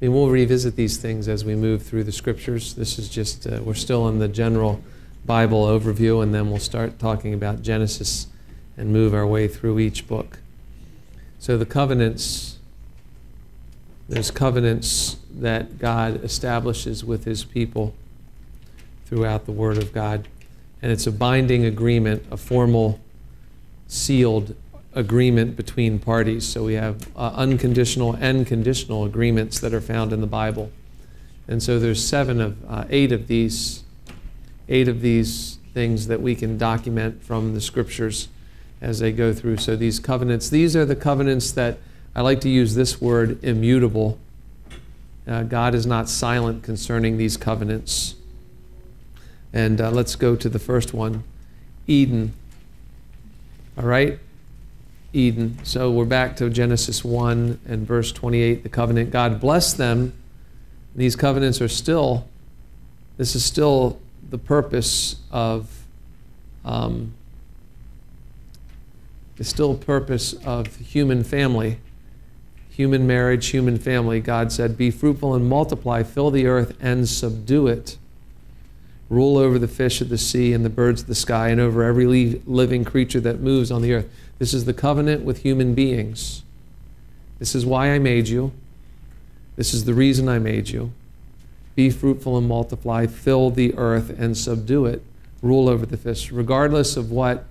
I mean, we'll revisit these things as we move through the scriptures. This is just, we're still in the general Bible overview, and then we'll start talking about Genesis and move our way through each book. So the covenants, there's covenants that God establishes with his people throughout the Word of God. And it's a binding agreement, a formal, sealed agreement between parties. So we have unconditional and conditional agreements that are found in the Bible. And so there's eight of these things that we can document from the scriptures as they go through. So these covenants, these are the covenants that, I like to use this word, immutable. God is not silent concerning these covenants. And let's go to the first one, Eden. All right? Eden. So we're back to Genesis 1 and verse 28, the covenant. God blessed them. These covenants are still, this is still the purpose of, human family, human marriage, human family. God said, be fruitful and multiply, fill the earth and subdue it. Rule over the fish of the sea and the birds of the sky and over every living creature that moves on the earth. This is the covenant with human beings. This is why I made you. This is the reason I made you. Be fruitful and multiply, fill the earth and subdue it. Rule over the fish. Regardless of what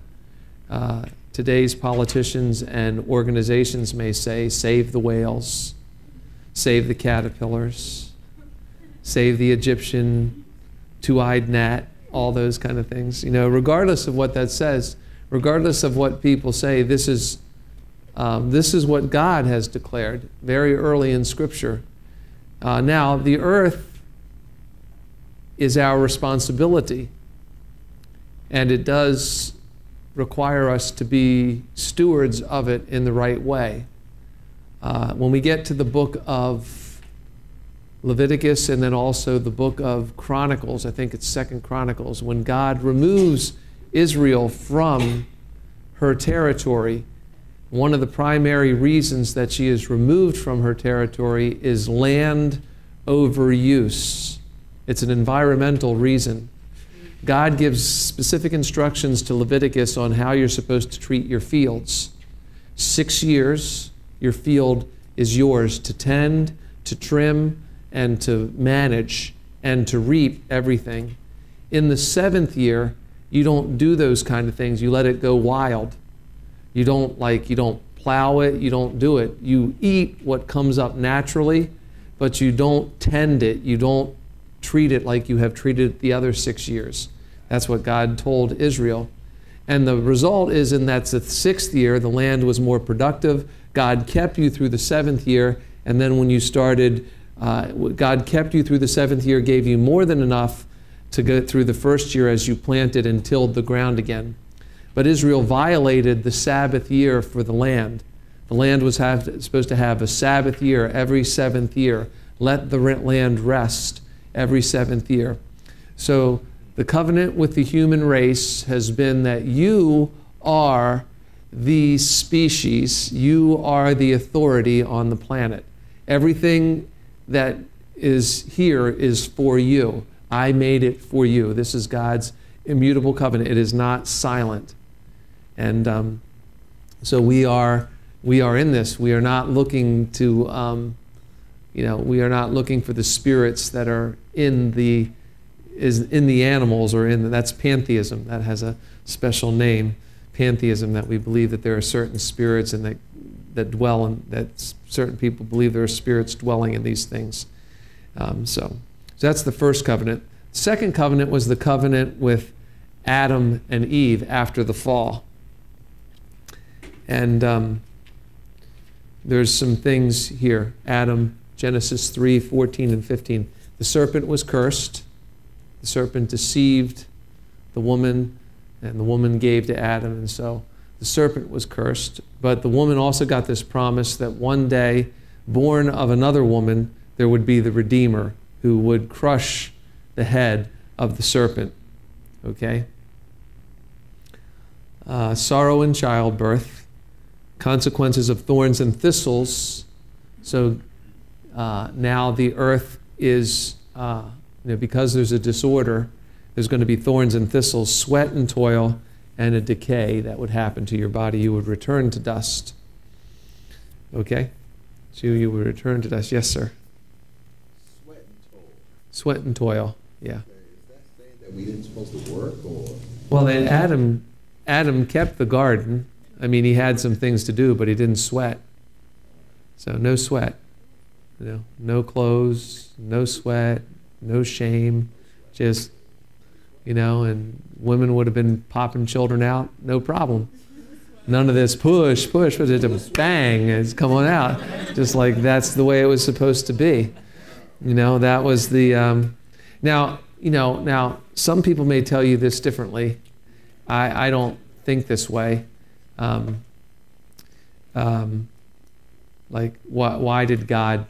today's politicians and organizations may say, save the whales, save the caterpillars, save the Egyptian two-eyed gnat, all those kind of things. You know, regardless of what that says, regardless of what people say, this is what God has declared very early in Scripture. Now, the earth is our responsibility, and it does require us to be stewards of it in the right way. When we get to the book of Leviticus and then also the book of Chronicles, I think it's 2 Chronicles, when God removes Israel from her territory, one of the primary reasons that she is removed from her territory is land overuse. It's an environmental reason. God gives specific instructions to Leviticus on how you're supposed to treat your fields. 6 years, your field is yours to tend, to trim, and to manage, and to reap everything. In the 7th year, you don't do those kind of things. You let it go wild. You don't plow it, you don't do it. You eat what comes up naturally, but you don't tend it. You don't treat it like you have treated it the other 6 years. That's what God told Israel. And the result is, in that the 6th year, the land was more productive. God kept you through the 7th year, and then when you started, God kept you through the 7th year, gave you more than enough to go through the 1st year as you planted and tilled the ground again. But Israel violated the Sabbath year for the land. The land was supposed to have a Sabbath year every 7th year. Let the land rest every 7th year. So the covenant with the human race has been that you are the species, you are the authority on the planet. Everything that is here is for you. I made it for you. This is God's immutable covenant. It is not silent. And so we are in this. We are not looking to, we are not looking for the spirits that are in the animals or that's pantheism. That has a special name, pantheism, that we believe that there are certain spirits and that dwell in, that certain people believe there are spirits dwelling in these things. So that's the first covenant. The second covenant was the covenant with Adam and Eve after the fall. And there's some things here. Adam, Genesis 3:14 and 15. The serpent was cursed. The serpent deceived the woman, and the woman gave to Adam, and so the serpent was cursed. But the woman also got this promise that one day, born of another woman, there would be the Redeemer who would crush the head of the serpent. Okay? Sorrow in childbirth, consequences of thorns and thistles. So now the earth is, because there's a disorder, there's going to be thorns and thistles, sweat and toil, and a decay that would happen to your body. You would return to dust. Okay? So you would return to dust. Yes, sir. Sweat and toil. Sweat and toil, yeah. Okay. Is that saying that we didn't supposed to work, or? Well, then Adam kept the garden. I mean, he had some things to do, but he didn't sweat. So no sweat. No clothes, no sweat, no shame. Just, and women would have been popping children out, no problem. None of this push, but it's a bang, it's coming out. Just like that's the way it was supposed to be. That was the, now some people may tell you this differently. I don't think this way. Like, why did God,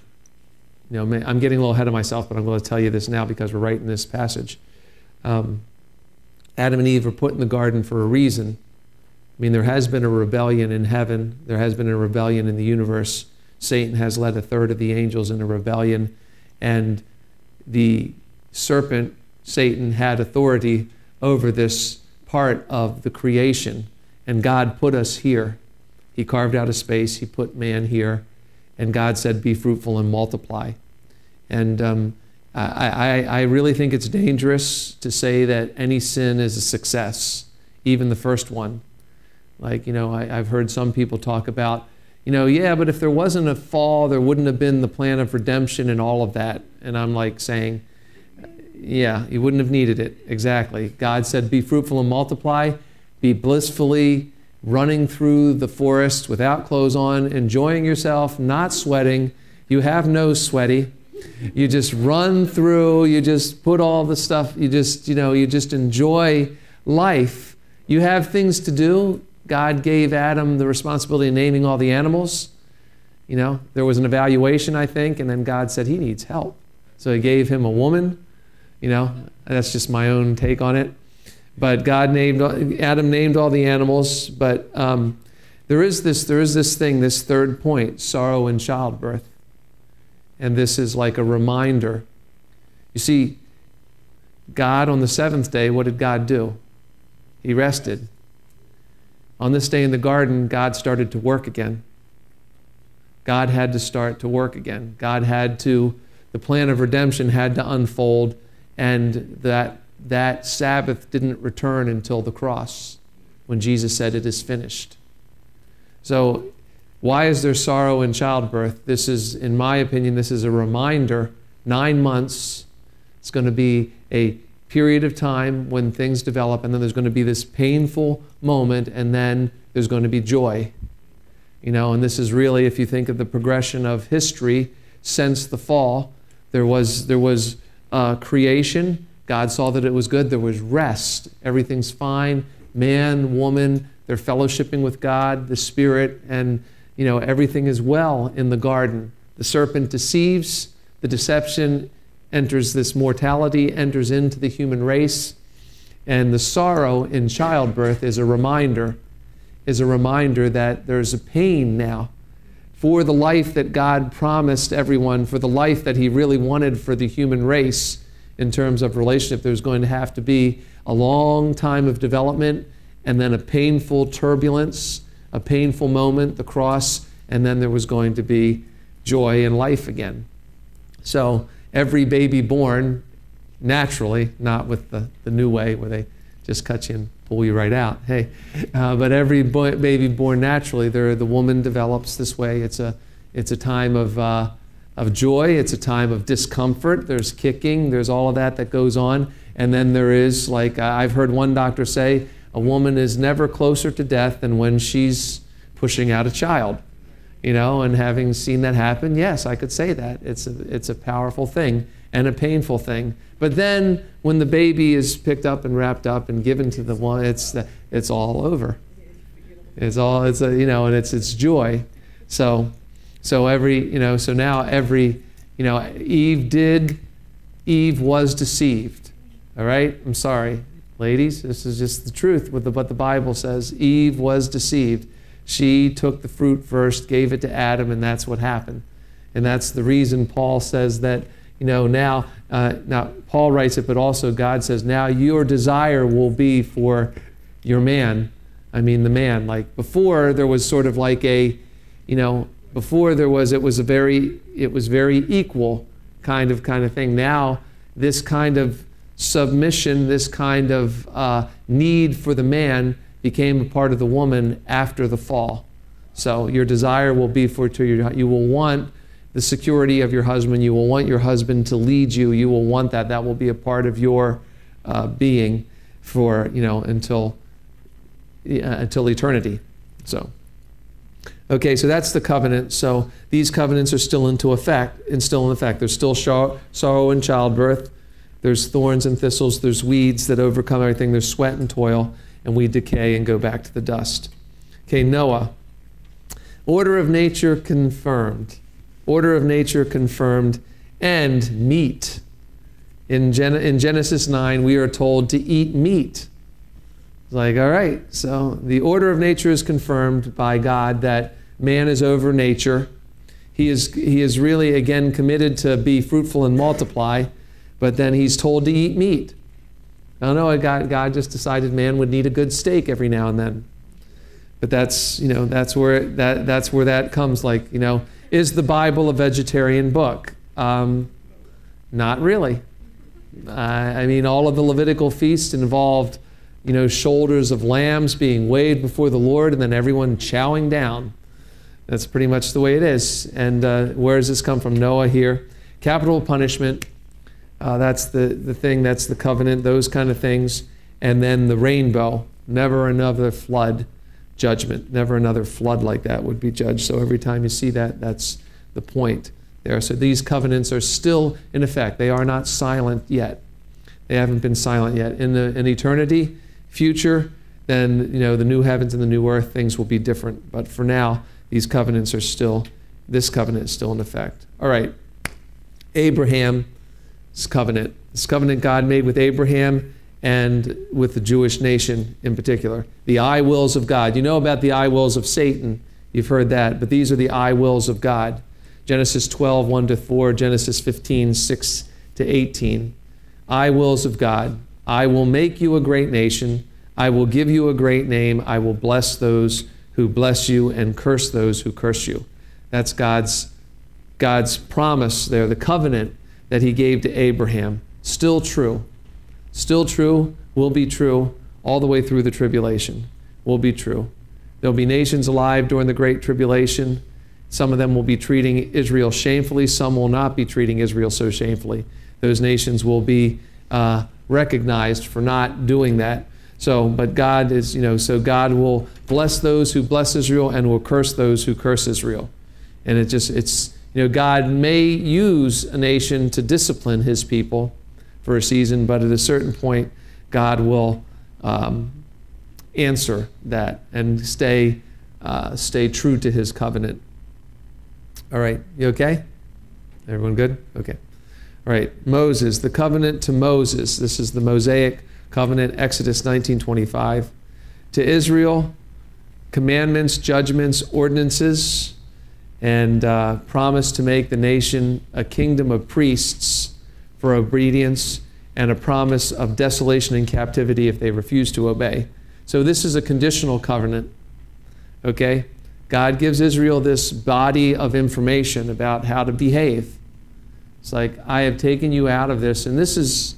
I'm getting a little ahead of myself, but I'm going to tell you this now because we're right in this passage. Adam and Eve were put in the garden for a reason. I mean, there has been a rebellion in heaven. There has been a rebellion in the universe. Satan has led a third of the angels in a rebellion. And the serpent, Satan, had authority over this part of the creation. And God put us here. He carved out a space. He put man here. And God said, be fruitful and multiply. And I really think it's dangerous to say that any sin is a success, even the first one. Like, I've heard some people talk about, yeah, but if there wasn't a fall, there wouldn't have been the plan of redemption and all of that. And I'm like saying, yeah, you wouldn't have needed it. Exactly. God said, be fruitful and multiply, be blissfully running through the forest without clothes on, enjoying yourself, not sweating. You have no sweaty. You just run through, you just put all the stuff, you just enjoy life. You have things to do. God gave Adam the responsibility of naming all the animals. There was an evaluation, I think, and then God said he needs help. So he gave him a woman. That's just my own take on it. But Adam named all the animals. But there is this thing, this third point, sorrow in childbirth. And this is like a reminder. You see, God on the seventh day, what did God do? He rested. On this day in the garden, God started to work again. God had to start to work again. The plan of redemption had to unfold, and that Sabbath didn't return until the cross, when Jesus said, it is finished. So, why is there sorrow in childbirth? This is, in my opinion, this is a reminder. 9 months, it's going to be a period of time when things develop, and then there's going to be this painful moment, and then there's going to be joy. And this is really, if you think of the progression of history since the fall, there was creation. God saw that it was good. There was rest. Everything's fine. Man, woman, they're fellowshipping with God, the Spirit, and everything is well in the garden. The serpent deceives. The deception enters this mortality, enters into the human race. And the sorrow in childbirth is a reminder that there's a pain now for the life that God promised everyone, for the life that he really wanted for the human race in terms of relationship. There's going to have to be a long time of development, and then a painful turbulence, a painful moment, the cross, and then there was going to be joy and life again. So every baby born naturally, not with the new way where they just cut you and pull you right out. Hey, but every baby born naturally, the woman develops this way. It's a time of joy. It's a time of discomfort. There's kicking. There's all of that goes on. And then there is, like I've heard one doctor say, a woman is never closer to death than when she's pushing out a child. And having seen that happen, yes, I could say that. It's a powerful thing and a painful thing. But then when the baby is picked up and wrapped up and given to the one, it's all over. It's joy. So now Eve was deceived. All right? I'm sorry, ladies. This is just the truth with what the Bible says. Eve was deceived. She took the fruit first, gave it to Adam, and that's what happened. And that's the reason Paul says that, now Paul writes it, but also God says, now your desire will be for your man. I mean, the man. Like before, there was sort of like before it was very equal kind of thing. Now, this kind of submission, this kind of need for the man became a part of the woman after the fall. So your desire will be you will want the security of your husband. You will want your husband to lead you. You will want that. That will be a part of your being for, until eternity. So, okay, so that's the covenant. So these covenants are still in effect. There's still sorrow and childbirth. There's thorns and thistles. There's weeds that overcome everything. There's sweat and toil, and we decay and go back to the dust. Okay, Noah. Order of nature confirmed. Order of nature confirmed, and meat. In Genesis 9, we are told to eat meat. It's like, all right, so the order of nature is confirmed by God that man is over nature. He is really, again, committed to be fruitful and multiply, but then he's told to eat meat. I don't know, God just decided man would need a good steak every now and then. But that's where that comes. Like, is the Bible a vegetarian book? Not really. I mean, all of the Levitical feasts involved, shoulders of lambs being weighed before the Lord, and then everyone chowing down. That's pretty much the way it is. And where does this come from? Noah here. Capital punishment. That's the thing. That's the covenant. Those kind of things. And then the rainbow. Never another flood. Judgment. Never another flood like that would be judged. So every time you see that, that's the point there. So these covenants are still in effect. They are not silent yet. They haven't been silent yet. In eternity, future, then the new heavens and the new earth, things will be different. But for now, this covenant is still in effect. All right. Abraham's covenant. This covenant God made with Abraham and with the Jewish nation in particular. The I wills of God. You know about the I wills of Satan. You've heard that. But these are the I wills of God. Genesis 12, 1-4, Genesis 15, 6-18. I wills of God. I will make you a great nation. I will give you a great name. I will bless those who bless you and curse those who curse you. That's God's promise there, the covenant that he gave to Abraham. Still true. Still true, will be true, all the way through the tribulation. Will be true. There'll be nations alive during the Great Tribulation. Some of them will be treating Israel shamefully. Some will not be treating Israel so shamefully. Those nations will be recognized for not doing that. So, but God is, so God will bless those who bless Israel and will curse those who curse Israel. And God may use a nation to discipline his people for a season, but at a certain point, God will answer that and stay true to his covenant. All right, you okay? Everyone good? Okay. All right, Moses, the covenant to Moses. This is the Mosaic covenant, Exodus 19:25. To Israel, commandments, judgments, ordinances, and promise to make the nation a kingdom of priests for obedience, and a promise of desolation and captivity if they refuse to obey. So this is a conditional covenant, okay? God gives Israel this body of information about how to behave. It's like, I have taken you out of this, and this is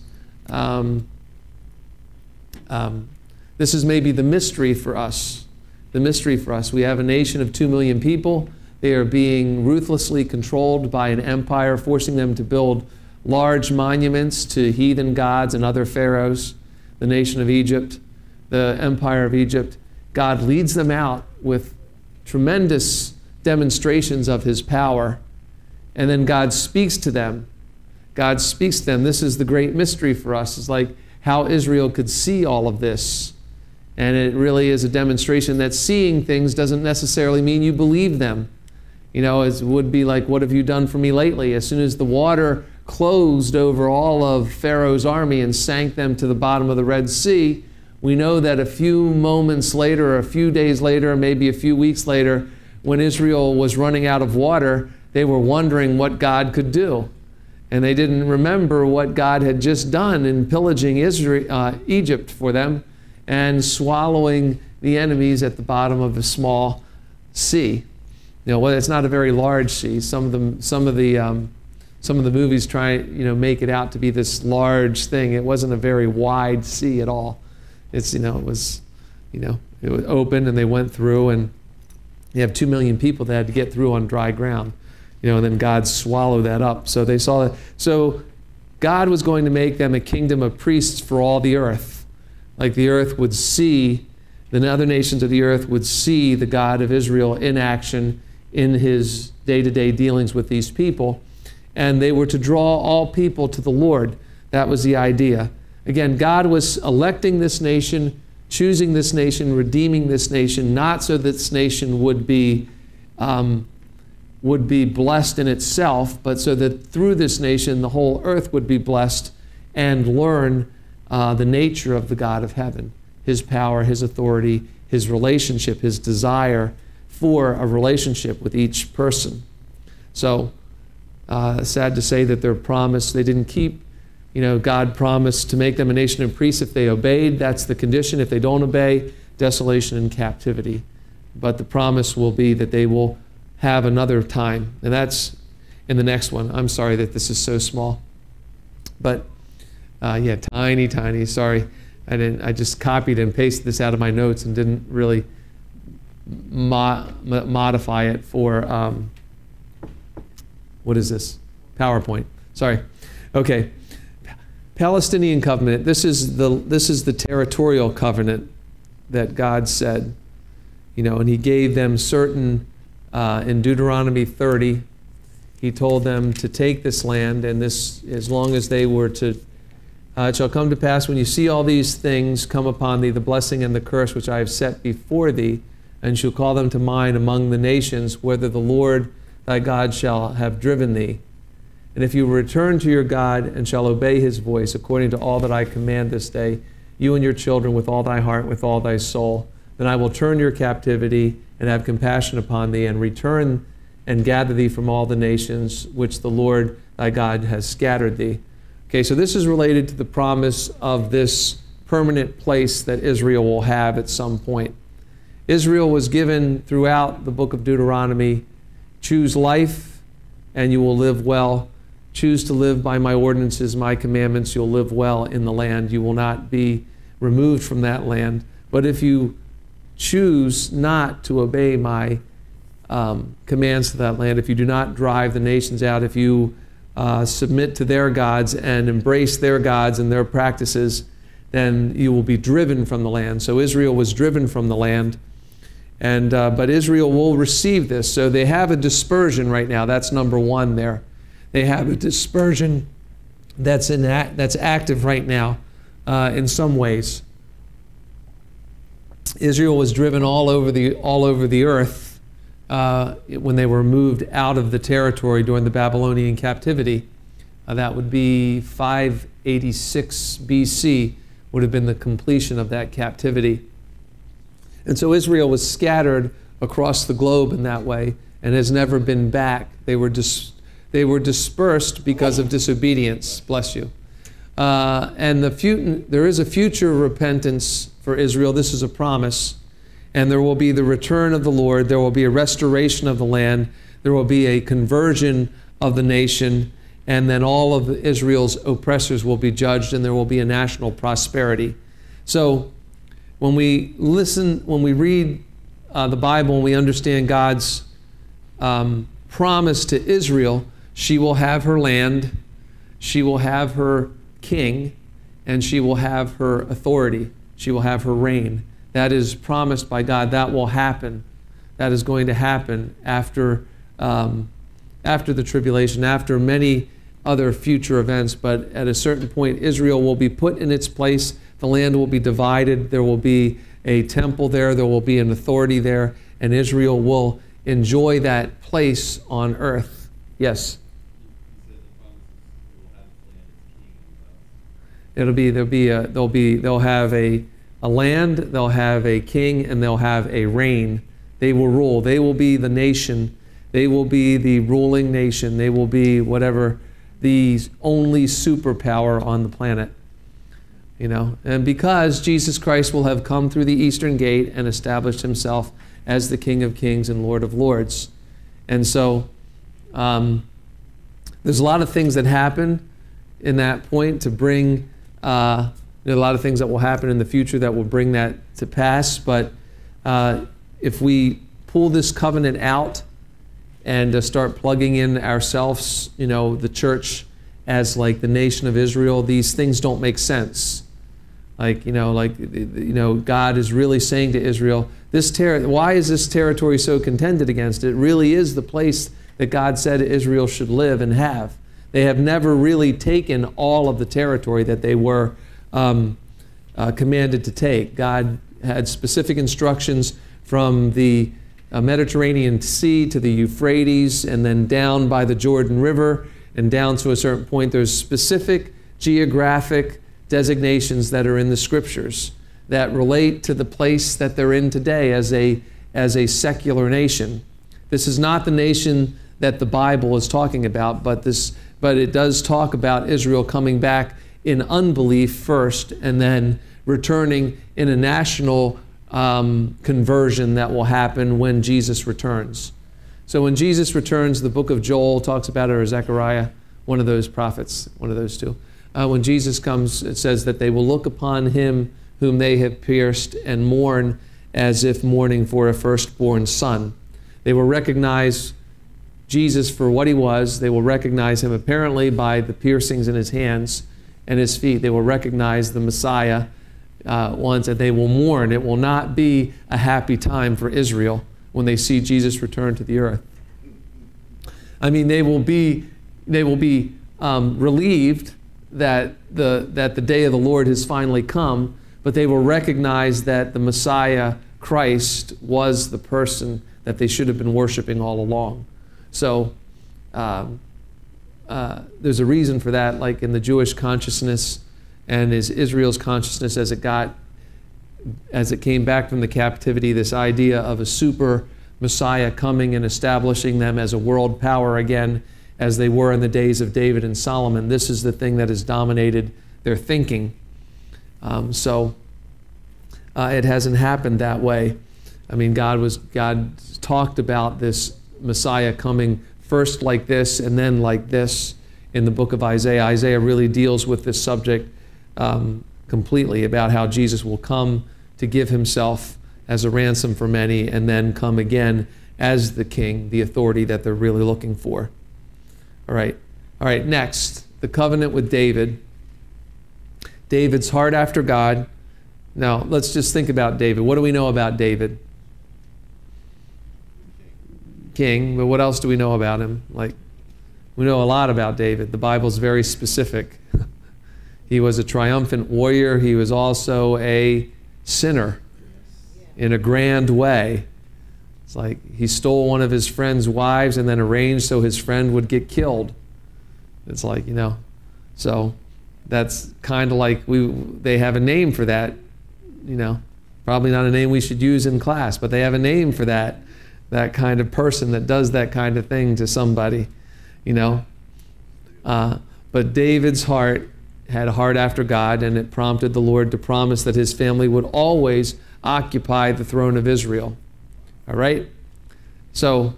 maybe the mystery for us. The mystery for us. We have a nation of 2 million people. They are being ruthlessly controlled by an empire, forcing them to build large monuments to heathen gods and other pharaohs. The nation of Egypt, the empire of Egypt. God leads them out with tremendous demonstrations of his power. And then God speaks to them. God speaks to them. This is the great mystery for us. It's like how Israel could see all of this. And it really is a demonstration that seeing things doesn't necessarily mean you believe them. It would be like, what have you done for me lately? As soon as the water closed over all of Pharaoh's army and sank them to the bottom of the Red Sea, we know that a few moments later, or a few days later, maybe a few weeks later, when Israel was running out of water, they were wondering what God could do. And they didn't remember what God had just done in pillaging Egypt for them and swallowing the enemies at the bottom of a small sea. Well, it's not a very large sea. Some of the movies try, make it out to be this large thing. It wasn't a very wide sea at all. It was open, and they went through, and you have 2 million people that had to get through on dry ground. And then God swallowed that up. So they saw that. So God was going to make them a kingdom of priests for all the earth. Like the earth would see, the other nations of the earth would see the God of Israel in action in his day-to-day dealings with these people. And they were to draw all people to the Lord. That was the idea. Again, God was electing this nation, choosing this nation, redeeming this nation, not so that this nation would be blessed in itself, but so that through this nation the whole earth would be blessed and learn the nature of the God of heaven, his power, his authority, his relationship, his desire for a relationship with each person. So sad to say that their promise, they didn't keep. God promised to make them a nation of priests if they obeyed. That's the condition. If they don't obey, desolation and captivity. But the promise will be that they will have another time, and that's in the next one. I'm sorry that this is so small, but yeah, tiny. Sorry, I just copied and pasted this out of my notes and didn't really modify it for what is this? PowerPoint. Sorry. Okay. Palestinian Covenant. This is the territorial covenant that God said, and He gave them certain. In Deuteronomy 30, He told them to take this land, and this, as long as they were to, it shall come to pass when you see all these things come upon thee, the blessing and the curse which I have set before thee, and shall call them to mind among the nations, whether the Lord thy God shall have driven thee. And if you return to your God and shall obey His voice, according to all that I command this day, you and your children with all thy heart, with all thy soul, then I will turn your captivity and have compassion upon thee, and return and gather thee from all the nations which the Lord thy God has scattered thee. Okay, so this is related to the promise of this permanent place that Israel will have at some point. Israel was given throughout the book of Deuteronomy, choose life and you will live well. Choose to live by my ordinances, my commandments, you'll live well in the land. You will not be removed from that land. But if you choose not to obey my commands to that land, if you do not drive the nations out, if you submit to their gods and embrace their gods and their practices, then you will be driven from the land. So Israel was driven from the land, and but Israel will receive this. So they have a dispersion right now. That's number one there. They have a dispersion that's active right now in some ways. Israel was driven all over the earth when they were moved out of the territory during the Babylonian captivity. That would be 586 BC would have been the completion of that captivity. And so Israel was scattered across the globe in that way and has never been back. They were dispersed because of disobedience. Bless you. And there is a future repentance for Israel. This is a promise. And there will be the return of the Lord. There will be a restoration of the land. There will be a conversion of the nation. And then all of Israel's oppressors will be judged, and there will be a national prosperity. So when we read the Bible and we understand God's promise to Israel, she will have her land, she will have her king, and she will have her authority. She will have her reign. That is promised by God. That will happen. That is going to happen after the tribulation, after many other future events. But at a certain point, Israel will be put in its place. The land will be divided. There will be a temple there. There will be an authority there. And Israel will enjoy that place on earth. Yes? They'll have a land, they'll have a king, and they'll have a reign. They will rule. They will be the nation They will be the ruling nation. They will be whatever, the only superpower on the planet. You know, and because Jesus Christ will have come through the eastern gate and established himself as the King of Kings and Lord of Lords. And so there's a lot of things that happen in that point to bring, there are a lot of things that will happen in the future that will bring that to pass. But if we pull this covenant out and start plugging in ourselves, you know, the church as like the nation of Israel, these things don't make sense. Like, God is really saying to Israel, why is this territory so contended against? It really is the place that God said Israel should live and have. They have never really taken all of the territory that they were commanded to take. God had specific instructions from the Mediterranean Sea to the Euphrates, and then down by the Jordan River, and down to a certain point. There's specific geographic designations that are in the scriptures that relate to the place that they're in today as a secular nation. This is not the nation that the Bible is talking about, but it does talk about Israel coming back in unbelief first and then returning in a national conversion that will happen when Jesus returns. So when Jesus returns, the book of Joel talks about it, or Zechariah, one of those prophets, one of those two. When Jesus comes, it says that they will look upon him whom they have pierced and mourn as if mourning for a firstborn son. They will recognize Jesus for what he was. They will recognize him apparently by the piercings in his hands and his feet. They will recognize the Messiah once, and they will mourn. It will not be a happy time for Israel when they see Jesus return to the earth. I mean, they will be relieved that the day of the Lord has finally come, but they will recognize that the Messiah, Christ, was the person that they should have been worshiping all along. So there's a reason for that, like in the Jewish consciousness and Israel's consciousness as it came back from the captivity, this idea of a super Messiah coming and establishing them as a world power again, as they were in the days of David and Solomon. This is the thing that has dominated their thinking. It hasn't happened that way. I mean, God talked about this Messiah coming first like this and then like this in the book of Isaiah. Isaiah really deals with this subject completely, about how Jesus will come to give himself as a ransom for many and then come again as the king, the authority that they're really looking for. All right, next, the covenant with David. David's heart after God. Now, let's just think about David. What do we know about David? King, but what else do we know about him? Like, we know a lot about David. The Bible's very specific. He was a triumphant warrior. He was also a sinner in a grand way. It's like he stole one of his friend's wives and then arranged so his friend would get killed. It's like, so that's kind of like they have a name for that, probably not a name we should use in class, but they have a name for that kind of person that does that kind of thing to somebody, But David's heart had a heart after God, and it prompted the Lord to promise that his family would always occupy the throne of Israel. All right? So,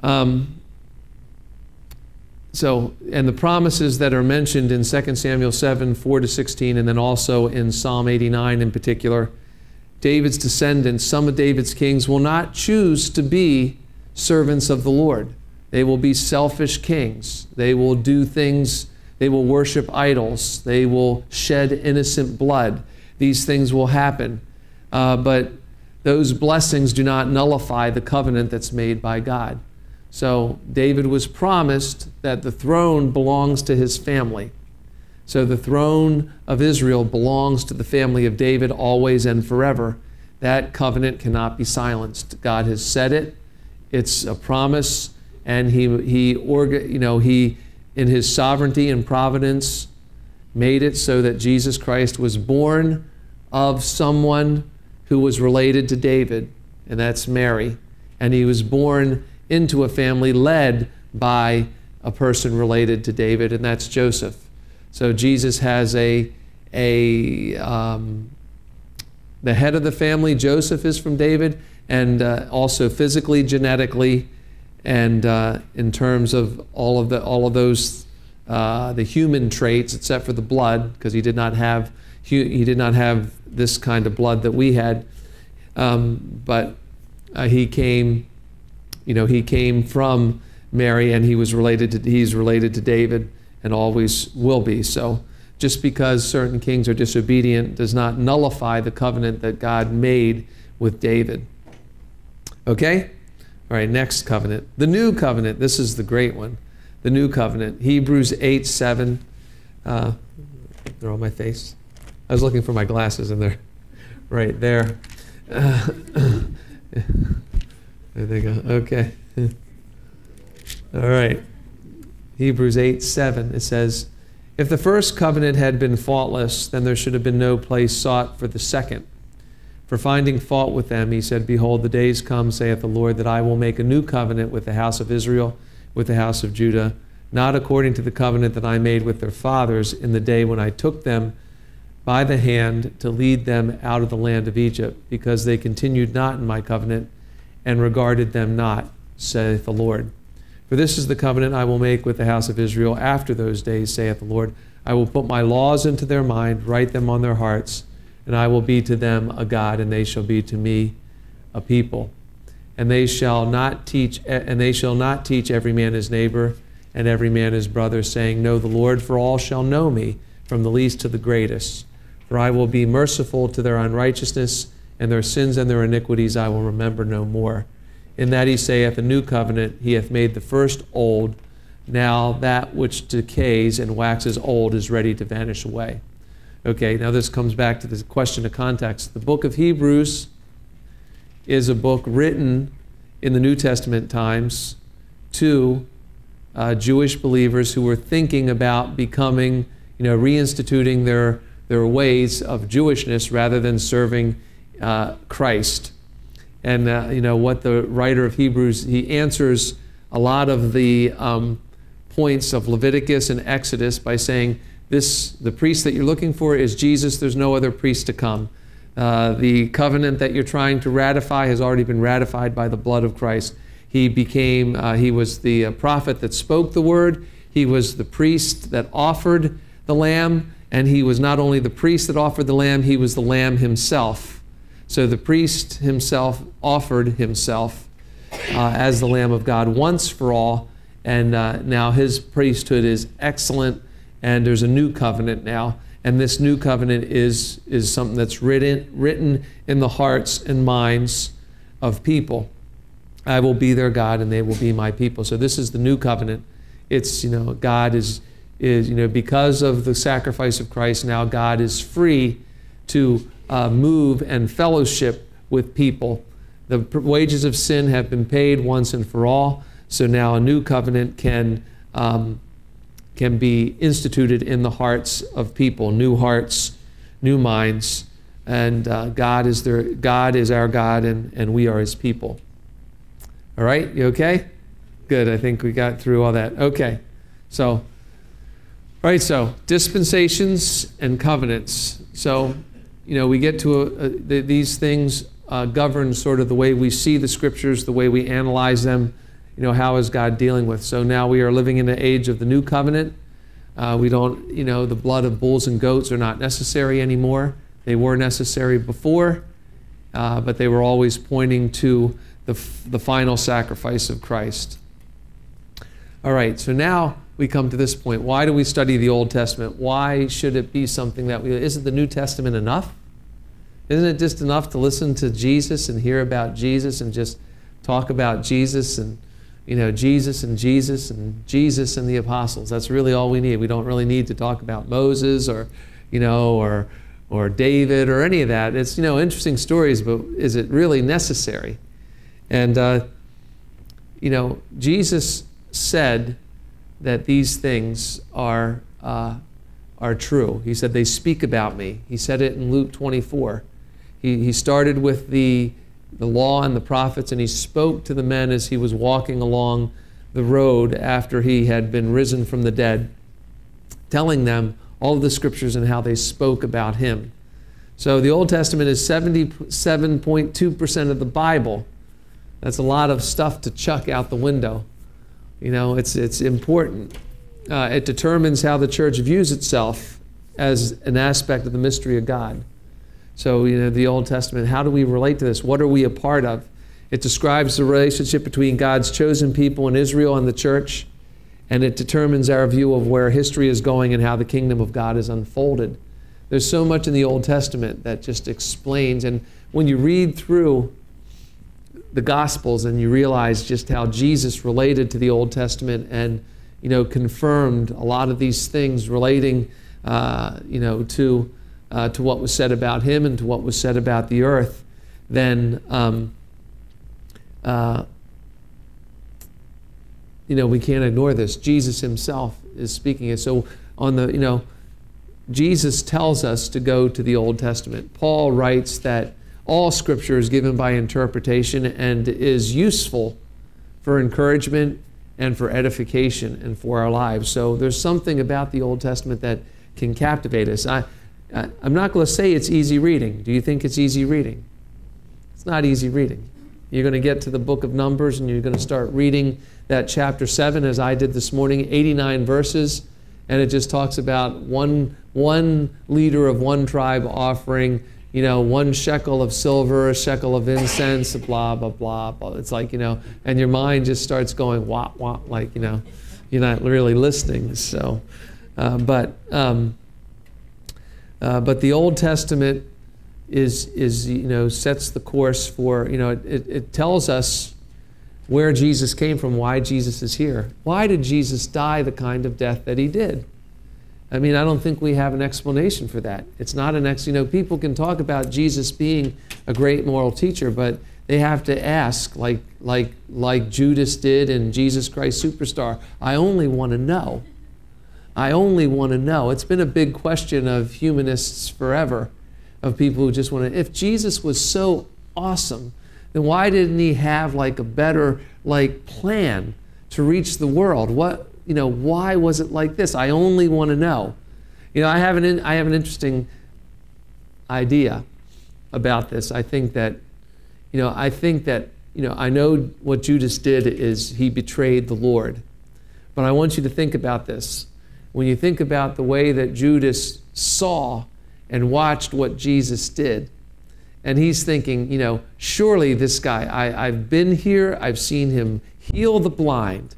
and the promises that are mentioned in 2 Samuel 7, 4-16, and then also in Psalm 89 in particular, David's descendants, some of David's kings, will not choose to be servants of the Lord. They will be selfish kings. They will do things, they will worship idols. They will shed innocent blood. These things will happen. But those blessings do not nullify the covenant that's made by God. So David was promised that the throne belongs to his family. So the throne of Israel belongs to the family of David always and forever. That covenant cannot be silenced. God has said it. It's a promise, and he in his sovereignty and providence made it so that Jesus Christ was born of someone who was related to David, and that's Mary. And he was born into a family led by a person related to David, and that's Joseph. So Jesus has the head of the family, Joseph, is from David, and also physically, genetically, and in terms of all of those the human traits, except for the blood, because he did not have this kind of blood that we had. But he came from Mary, and he's related to David, and always will be. So just because certain kings are disobedient does not nullify the covenant that God made with David. Okay? All right, next covenant. The new covenant. This is the great one. The new covenant. Hebrews 8:7. They're on my face. I was looking for my glasses, and they're right there. There they go. Okay. All right. Hebrews 8:7. It says, "If the first covenant had been faultless, then there should have been no place sought for the second. For finding fault with them, he said, Behold, the days come, saith the Lord, that I will make a new covenant with the house of Israel, with the house of Judah, not according to the covenant that I made with their fathers in the day when I took them by the hand to lead them out of the land of Egypt, because they continued not in my covenant and regarded them not, saith the Lord. For this is the covenant I will make with the house of Israel after those days, saith the Lord. I will put my laws into their mind, write them on their hearts, and I will be to them a God, and they shall be to me a people. And they shall not teach every man his neighbor and every man his brother, saying, Know the Lord, for all shall know me, from the least to the greatest. For I will be merciful to their unrighteousness, and their sins and their iniquities I will remember no more. In that he saith, A new covenant, he hath made the first old. Now that which decays and waxes old is ready to vanish away." Okay, now this comes back to the question of context. The book of Hebrews is a book written in the New Testament times to Jewish believers who were thinking about becoming, reinstituting their ways of Jewishness rather than serving Christ. And what the writer of Hebrews, he answers a lot of the points of Leviticus and Exodus by saying, the priest that you're looking for is Jesus. There's no other priest to come. The covenant that you're trying to ratify has already been ratified by the blood of Christ. He was the prophet that spoke the word. He was the priest that offered the lamb. And he was not only the priest that offered the lamb, he was the lamb himself. So the priest himself offered himself as the Lamb of God once for all. And now his priesthood is excellent. And there's a new covenant now, and this new covenant is something that's written in the hearts and minds of people. I will be their God, and they will be my people. So this is the new covenant. It's God is because of the sacrifice of Christ. Now God is free to move and fellowship with people. The wages of sin have been paid once and for all. So now a new covenant can be instituted in the hearts of people, new hearts, new minds, and God is our God, and we are his people. All right, you okay? Good, I think we got through all that. Okay, so dispensations and covenants. So, we get to these things govern sort of the way we see the scriptures, the way we analyze them. How is God dealing with? So now we are living in the age of the new covenant. We don't, the blood of bulls and goats are not necessary anymore. They were necessary before, but they were always pointing to the final sacrifice of Christ. All right, so now we come to this point. Why do we study the Old Testament? Why should it be something that isn't the New Testament enough? Isn't it just enough to listen to Jesus and hear about Jesus and just talk about Jesus and Jesus and Jesus and Jesus and the apostles? That's really all we need. We don't really need to talk about Moses or David or any of that. It's, interesting stories, but is it really necessary? And, Jesus said that these things are true. He said, they speak about me. He said it in Luke 24. He started with the the law and the prophets, and he spoke to the men as he was walking along the road after he had been risen from the dead, telling them all of the scriptures and how they spoke about him. So the Old Testament is 77.2% of the Bible. That's a lot of stuff to chuck out the window. You know, it's important. It determines how the church views itself as an aspect of the mystery of God. So, you know, the Old Testament, how do we relate to this? What are we a part of? It describes the relationship between God's chosen people in Israel and the church, and it determines our view of where history is going and how the kingdom of God is unfolded. There's so much in the Old Testament that just explains, and when you read through the Gospels and you realize just how Jesus related to the Old Testament and, you know, confirmed a lot of these things relating, you know, to what was said about him and to what was said about the earth, then, you know, we can't ignore this. Jesus himself is speaking it. So on the, you know, Jesus tells us to go to the Old Testament. Paul writes that all Scripture is given by interpretation and is useful for encouragement and for edification and for our lives. So there's something about the Old Testament that can captivate us. I'm not going to say it's easy reading. Do you think it's easy reading? It's not easy reading. You're going to get to the book of Numbers and you're going to start reading that chapter 7, as I did this morning, 89 verses, and it just talks about one leader of one tribe offering, you know, 1 shekel of silver, a shekel of incense, blah, blah, blah, blah. It's like, you know, and your mind just starts going, wah, wah, like, you know, you're not really listening. So, but the Old Testament is you know, sets the course for, you know, it tells us where Jesus came from, why Jesus is here. Why did Jesus die the kind of death that he did? I mean, I don't think we have an explanation for that. It's not an you know, people can talk about Jesus being a great moral teacher, but they have to ask, like Judas did in Jesus Christ Superstar, I only want to know. I only want to know. It's been a big question of humanists forever, of people who just want to, if Jesus was so awesome, then why didn't he have like a better plan to reach the world? What, you know, why was it like this? I only want to know. You know, I have an interesting idea about this. I think that, you know, I know what Judas did is he betrayed the Lord. But I want you to think about this. When you think about the way that Judas saw and watched what Jesus did, and he's thinking, you know, surely this guy, I've been here, I've seen him heal the blind.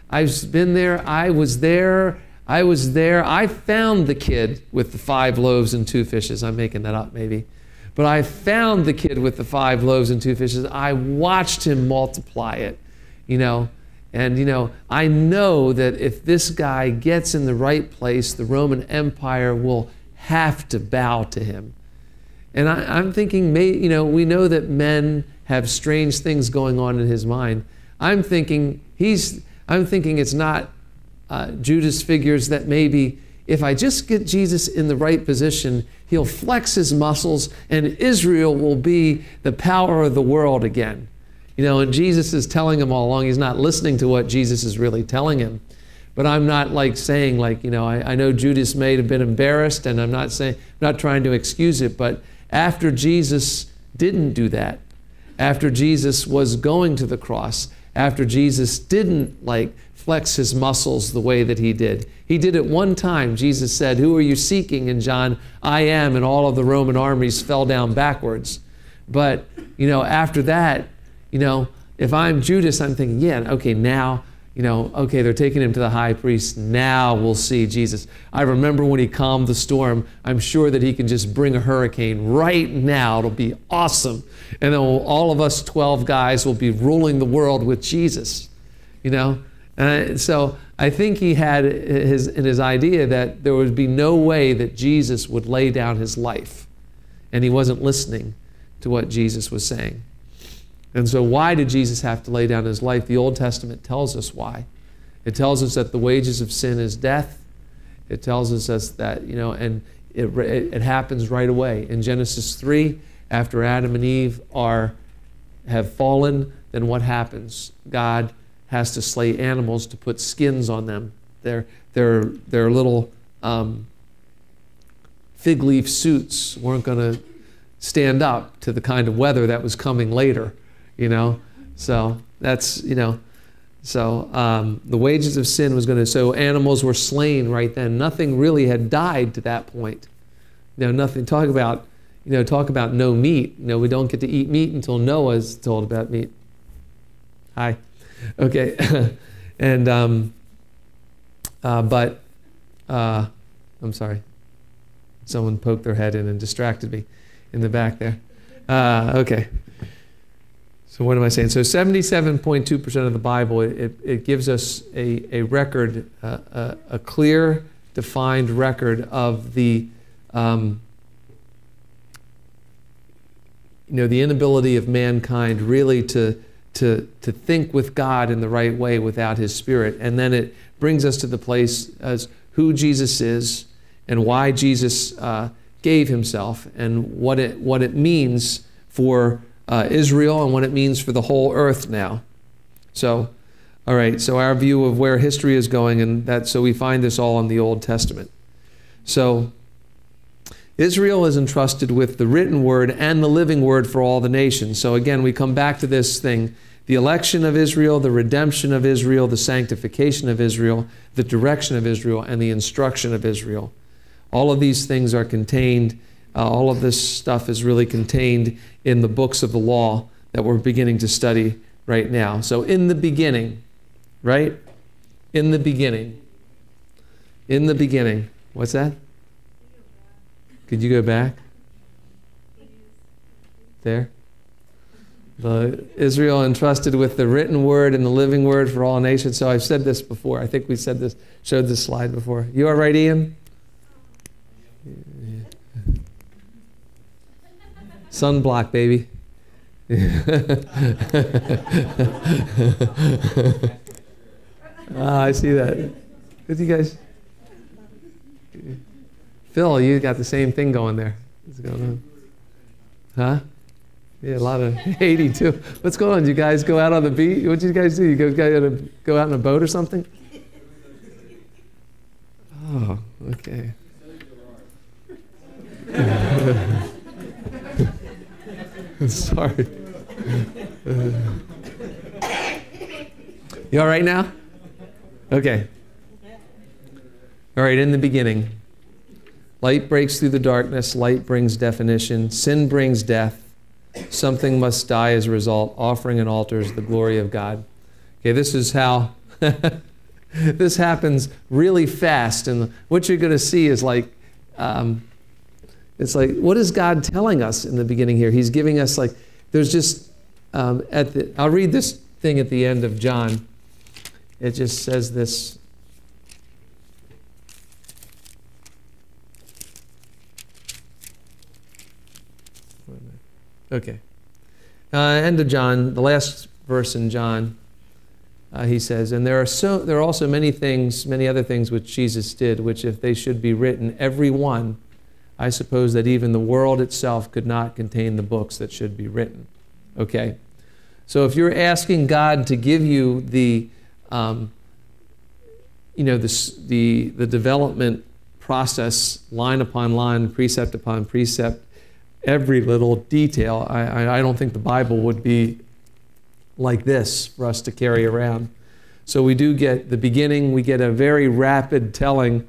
I've been there, I was there, I found the kid with the 5 loaves and 2 fishes. I'm making that up maybe. But I found the kid with the 5 loaves and 2 fishes. I watched him multiply it, you know. And, you know, I know that if this guy gets in the right place, the Roman Empire will have to bow to him. And I'm thinking, you know, we know that men have strange things going on in his mind. I'm thinking it's not Judas figures that maybe if I just get Jesus in the right position, he'll flex his muscles and Israel will be the power of the world again. You know, and Jesus is telling him all along, he's not listening to what Jesus is really telling him. But I'm not saying you know, I know Judas may have been embarrassed, and I'm not trying to excuse it, but after Jesus didn't do that, after Jesus was going to the cross, after Jesus didn't flex his muscles the way that he did it one time. Jesus said, "Who are you seeking?" In John, "I am," and all of the Roman armies fell down backwards. But, you know, after that, you know, if I'm Judas, I'm thinking, yeah, okay, now, you know, okay, they're taking him to the high priest. Now we'll see Jesus. I remember when he calmed the storm. I'm sure that he can just bring a hurricane right now. It'll be awesome. And then all of us 12 guys will be ruling the world with Jesus, you know. So I think he had in his idea that there would be no way that Jesus would lay down his life. And he wasn't listening to what Jesus was saying. And so why did Jesus have to lay down his life? The Old Testament tells us why. It tells us that the wages of sin is death. It tells us that, you know, and it happens right away. In Genesis 3, after Adam and Eve are have fallen, then what happens? God has to slay animals to put skins on them. Their little fig leaf suits weren't going to stand up to the kind of weather that was coming later, you know. So that's, you know, so the wages of sin was going to, so animals were slain right then. Nothing really had died to that point. You know, nothing, talk about no meat. You know, we don't get to eat meat until Noah is told about meat. Hi. Okay. And, I'm sorry. Someone poked their head in and distracted me in the back there. Okay. So what am I saying? So 77.2% of the Bible, it gives us a record, a clear, defined record of the, the inability of mankind really to think with God in the right way without His Spirit. And then it brings us to the place as who Jesus is and why Jesus gave Himself and what it means for Israel and what it means for the whole earth now. So, all right, so our view of where history is going, and that, so we find this all in the Old Testament. So, Israel is entrusted with the written word and the living word for all the nations. So again, we come back to this thing, the election of Israel, the redemption of Israel, the sanctification of Israel, the direction of Israel, and the instruction of Israel. All of these things are contained, all of this stuff is really contained in the books of the law that we're beginning to study right now. So in the beginning, right? In the beginning. In the beginning. What's that? Could you go back? There. Israel entrusted with the written word and the living word for all nations. So I've said this before. I think we said this, showed this slide before. You all right, Ian? Yeah. Sunblock, baby. I see that. Good, you guys. Phil, you got the same thing going there. What's going on? Huh? Yeah, a lot of Haiti too. What's going on? Did you guys go out on the beach? What did you guys do? You go out on a boat or something? Oh, okay. Sorry. You all right now? Okay. All right, in the beginning. Light breaks through the darkness. Light brings definition. Sin brings death. Something must die as a result. Offering and altars the glory of God. Okay, this is how this happens really fast. And what you're going to see is like, it's like, what is God telling us in the beginning here? He's giving us like, there's just, I'll read this thing at the end of John. It just says this. Okay. End of John, the last verse in John, he says, and there are also many other things which Jesus did, which if they should be written, every one, I suppose that even the world itself could not contain the books that should be written. Okay? So if you're asking God to give you the development process, line upon line, precept upon precept, every little detail, I don't think the Bible would be like this for us to carry around. So we do get the beginning, we get a very rapid telling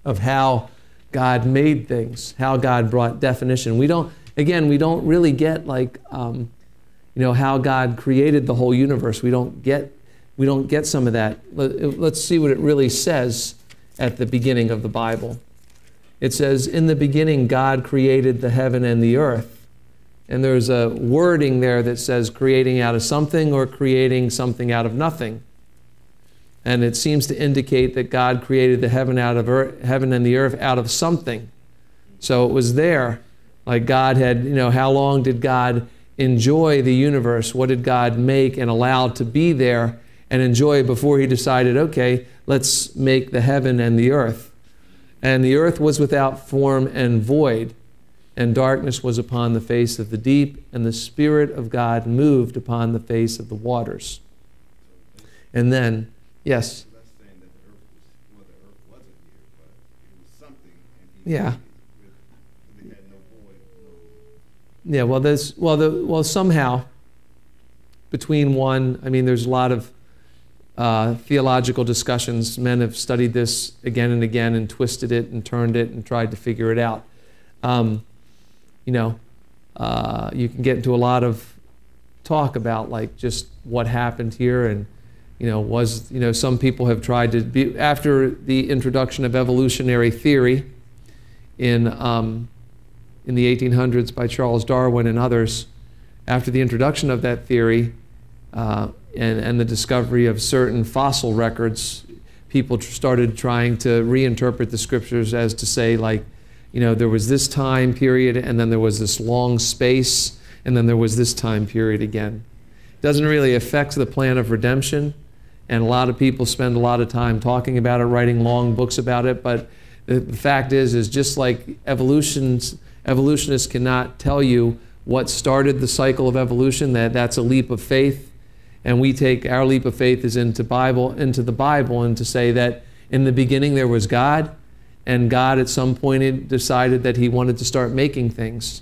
of how God made things, how God brought definition. We don't really get like, how God created the whole universe. We don't get some of that. Let's see what it really says at the beginning of the Bible. It says, in the beginning, God created the heaven and the earth. And there's a wording there that says creating out of something or creating something out of nothing. And it seems to indicate that God created the heaven and the earth out of something. So it was there. Like God had, how long did God enjoy the universe? What did God make and allow to be there and enjoy before He decided, okay, let's make the heaven and the earth. And the earth was without form and void, and darkness was upon the face of the deep, and the Spirit of God moved upon the face of the waters. And then, yes? So that's saying that the earth wasn't here, but it was something, and he Yeah. they had no void, Yeah, well, somehow, between one, I mean, there's a lot of theological discussions. Men have studied this again and again and twisted it and turned it and tried to figure it out. You can get into a lot of talk about like just what happened here, and some people have tried to be, after the introduction of evolutionary theory in the 1800s by Charles Darwin and others. After the introduction of that theory and the discovery of certain fossil records, people started trying to reinterpret the scriptures as to say, like, there was this time period, and then there was this long space, and then there was this time period again. It doesn't really affect the plan of redemption, and a lot of people spend a lot of time talking about it, writing long books about it, but the fact is just like evolutionists cannot tell you what started the cycle of evolution, that's a leap of faith, and we take our leap of faith is into the Bible, and to say that in the beginning there was God, and God at some point decided that he wanted to start making things.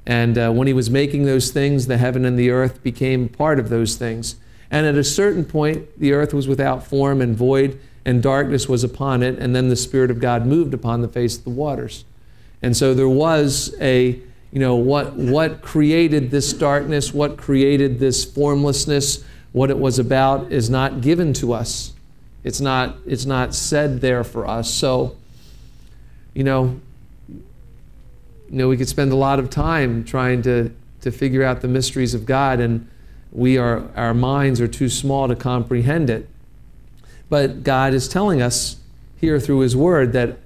And when he was making those things, the heaven and the earth became part of those things. And at a certain point, the earth was without form and void, and darkness was upon it, and then the Spirit of God moved upon the face of the waters. And so there was what created this darkness, what created this formlessness, what it was about is not given to us. It's not said there for us. So, we could spend a lot of time trying to figure out the mysteries of God, and our minds are too small to comprehend it. But God is telling us here through his word that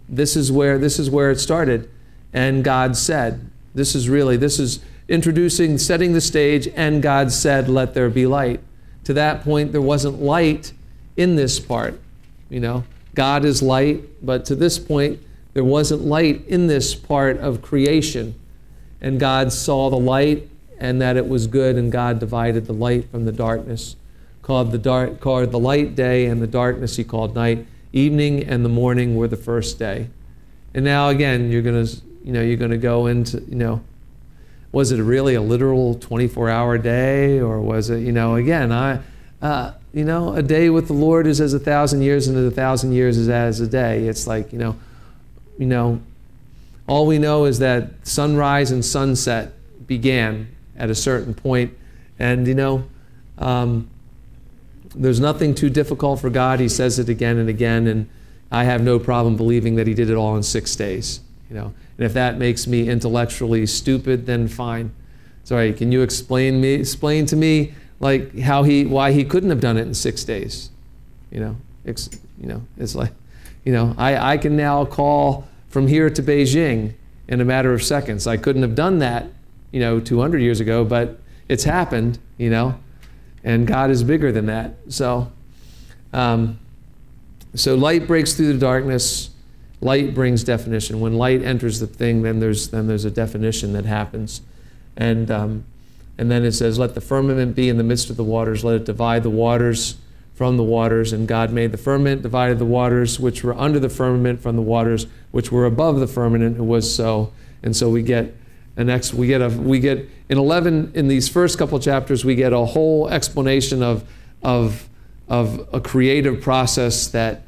this is where it started. And God said, this is introducing, setting the stage, and God said, let there be light. To that point, there wasn't light in this part. God is light, but to this point, there wasn't light in this part of creation. And God saw the light, and that it was good, and God divided the light from the darkness. Called the light day, and the darkness he called night. Evening and the morning were the first day. And now again, you're going to go into, was it really a literal 24-hour day, or was it, again, a day with the Lord is as 1,000 years, and 1,000 years is as a day. It's like, all we know is that sunrise and sunset began at a certain point, and there's nothing too difficult for God. He says it again and again, and I have no problem believing that he did it all in 6 days. And if that makes me intellectually stupid, then fine. Sorry, can you explain to me like why he couldn't have done it in 6 days? It's like, I can now call from here to Beijing in a matter of seconds. I couldn't have done that, 200 years ago, but it's happened, and God is bigger than that. So light breaks through the darkness. Light brings definition. When light enters the thing, then there's a definition that happens. And then it says, let the firmament be in the midst of the waters. Let it divide the waters from the waters. And God made the firmament, divided the waters which were under the firmament from the waters which were above the firmament. It was so. And so we get in 11, in these first couple chapters, we get a whole explanation of a creative process that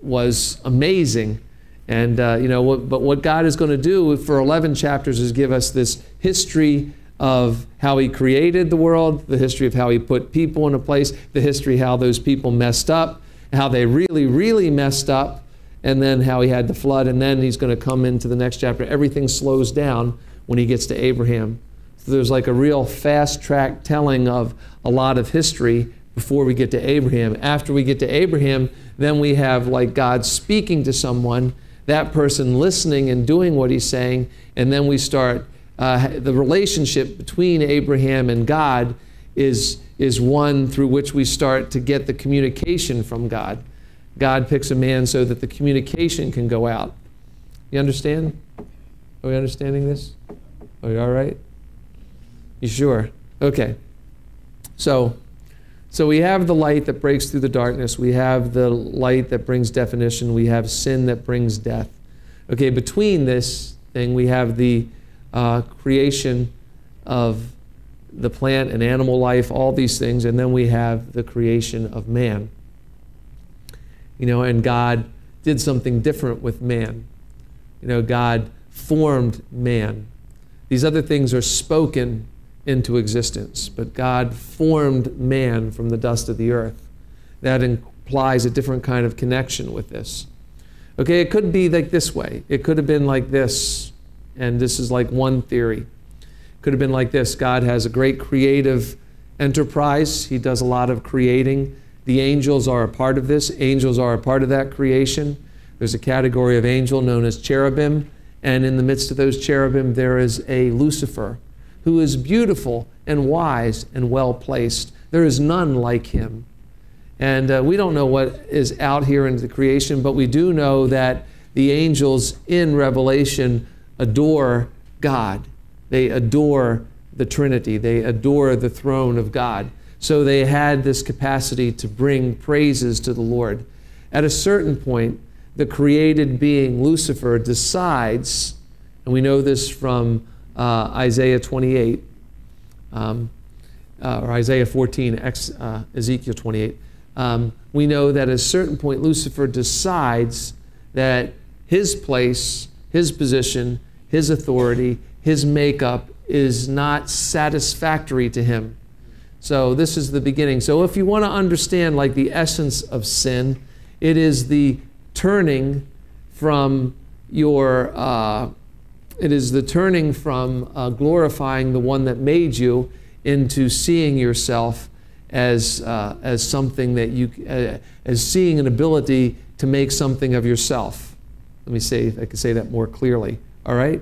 was amazing. And but what God is going to do for 11 chapters is give us this history of how he created the world, the history of how he put people in a place, the history how those people messed up, how they really, really messed up, and then how he had the flood. And then he's going to come into the next chapter. Everything slows down when he gets to Abraham. So there's like a real fast track telling of a lot of history before we get to Abraham. After we get to Abraham, then we have like God speaking to someone, that person listening and doing what he's saying, and then we start, the relationship between Abraham and God is one through which we start to get the communication from God. God picks a man so that the communication can go out. You understand? Are we understanding this? Are you all right? You sure? Okay. So we have the light that breaks through the darkness. We have the light that brings definition. We have sin that brings death. Okay, between this thing, we have the creation of the plant and animal life, all these things, and then we have the creation of man. You know, and God did something different with man. You know, God formed man. These other things are spoken into existence, but God formed man from the dust of the earth. That implies a different kind of connection with this. Okay, it could be like this way. It could have been like this, and this is like one theory. Could have been like this. God has a great creative enterprise. He does a lot of creating. The angels are a part of this. Angels are a part of that creation. There's a category of angel known as cherubim, and in the midst of those cherubim there is a Lucifer who is beautiful and wise and well placed. There is none like him. And we don't know what is out here in the creation, but we do know that the angels in Revelation adore God. They adore the Trinity. They adore the throne of God. So they had this capacity to bring praises to the Lord. At a certain point, the created being, Lucifer, decides, and we know this from Isaiah 28, or Isaiah 14, Ezekiel 28. We know that at a certain point, Lucifer decides that his place, his position, his authority, his makeup is not satisfactory to him. So this is the beginning. So if you want to understand like the essence of sin, it is the turning from your, glorifying the one that made you into seeing yourself as something that you, as seeing an ability to make something of yourself. Let me say, if I can say that more clearly. All right?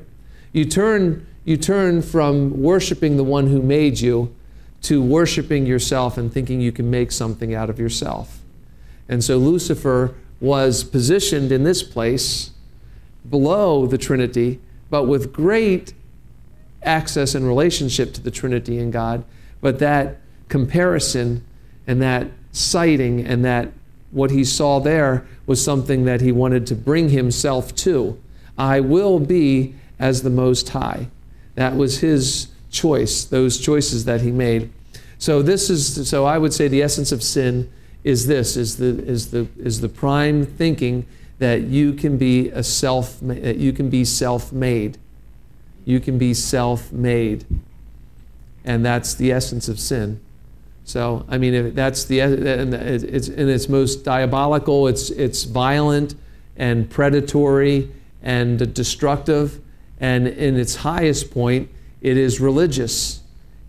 You turn from worshiping the one who made you to worshiping yourself and thinking you can make something out of yourself. And so Lucifer was positioned in this place below the Trinity, but with great access and relationship to the Trinity and God. But that comparison and that sighting and that what he saw there was something that he wanted to bring himself to. I will be as the Most High. That was his choice, those choices that he made. So so I would say the essence of sin is this, is the prime thinking that you can be you can be self-made. You can be self-made. And that's the essence of sin. So, I mean, if that's it's in its most diabolical, it's violent and predatory and destructive, and in its highest point, it is religious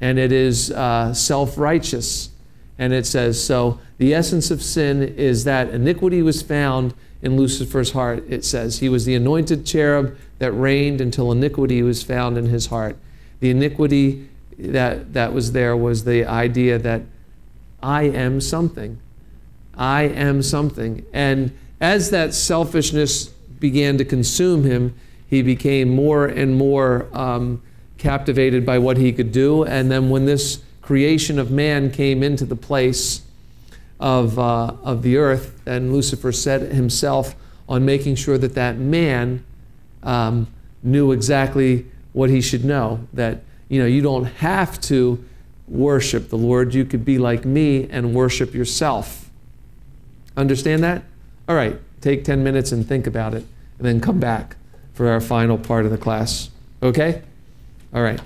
and it is self-righteous. And it says, so the essence of sin is that iniquity was found in Lucifer's heart. It says he was the anointed cherub that reigned until iniquity was found in his heart. The iniquity that was there was the idea that I am something. I am something. And as that selfishness began to consume him, he became more and more captivated by what he could do. And then when this creation of man came into the place of the earth, and Lucifer set himself on making sure that that man knew exactly what he should know, that you don't have to worship the Lord. You could be like me and worship yourself. Understand that? All right, take 10 minutes and think about it, and then come back for our final part of the class. Okay? All right.